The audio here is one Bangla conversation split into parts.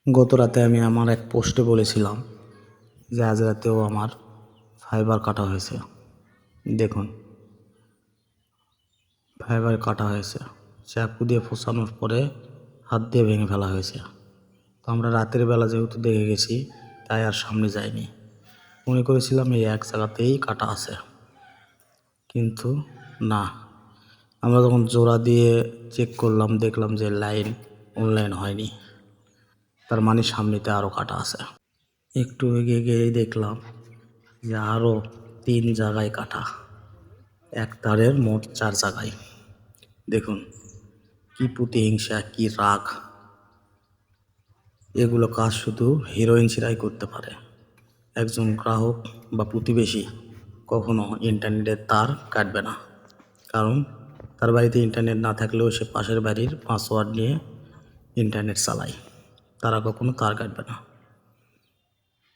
গত রাতে আমি আমার এক পোস্টে বলেছিলাম যে আজ রাতেও আমার ফাইবার কাটা হয়েছে। দেখুন, ফাইবার কাটা হয়েছে, চাকু দিয়ে ফোঁসানোর পরে হাত দিয়ে ভেঙে ফেলা হয়েছে। তো আমরা রাতের বেলা যেহেতু দেখে গেছি, তাই আর সামনে যাইনি। মনে করেছিলাম এই এক জায়গাতেই কাটা আছে, কিন্তু না। আমরা যখন জোড়া দিয়ে চেক করলাম, দেখলাম যে লাইন অনলাইন হয়নি, তার মানে সামনেতে আরও কাটা আছে। একটু এগিয়ে গিয়েই দেখলাম যে আরও 3 জায়গায় কাটা, এক তারের মোট 4 জায়গায়। দেখুন কি প্রতিহিংসা, কি রাগ! এগুলো কাজ শুধু হিরোইন ছিঁড়াই করতে পারে। একজন গ্রাহক বা প্রতিবেশী কখনো ইন্টারনেটের তার কাটবে না, কারণ তার বাড়িতে ইন্টারনেট না থাকলেও সে পাশের বাড়ির পাসওয়ার্ড নিয়ে ইন্টারনেট চালায়। তারা কখনো তার কাটবে না।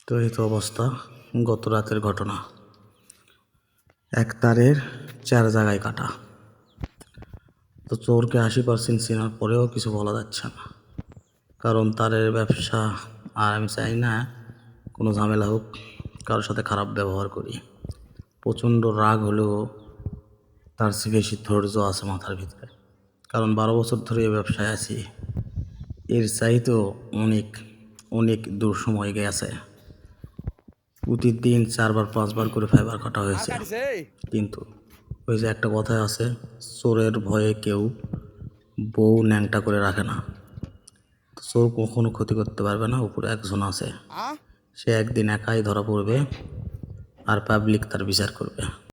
তো এই তো অবস্থা, গত রাতের ঘটনা। এক তারের 4 জায়গায় কাটা। তো চোরকে 80% চেনার পরেও কিছু বলা যাচ্ছে না, কারণ তারের ব্যবসা। আর আমি চাই না কোনো ঝামেলা হোক, কারোর সাথে খারাপ ব্যবহার করি। প্রচণ্ড রাগ হলেও তার চেয়ে বেশি ধৈর্য আছে মাথার ভিতরে, কারণ 12 বছর ধরে এই ব্যবসায় আছি। এর চাইতেও অনেক অনেক দূর সময় গেছে। প্রতিদিন 4-5 বার করে ফাইবার কাটা হয়েছে, কিন্তু ওই যে একটা কথাই আছে, চোরের ভয়ে কেউ বউ ন্যাংটা করে রাখে না। চোর কখনো ক্ষতি করতে পারবে না, উপরে একজন আছে, সে একদিন একাই ধরা পড়বে আর পাবলিক তার বিচার করবে।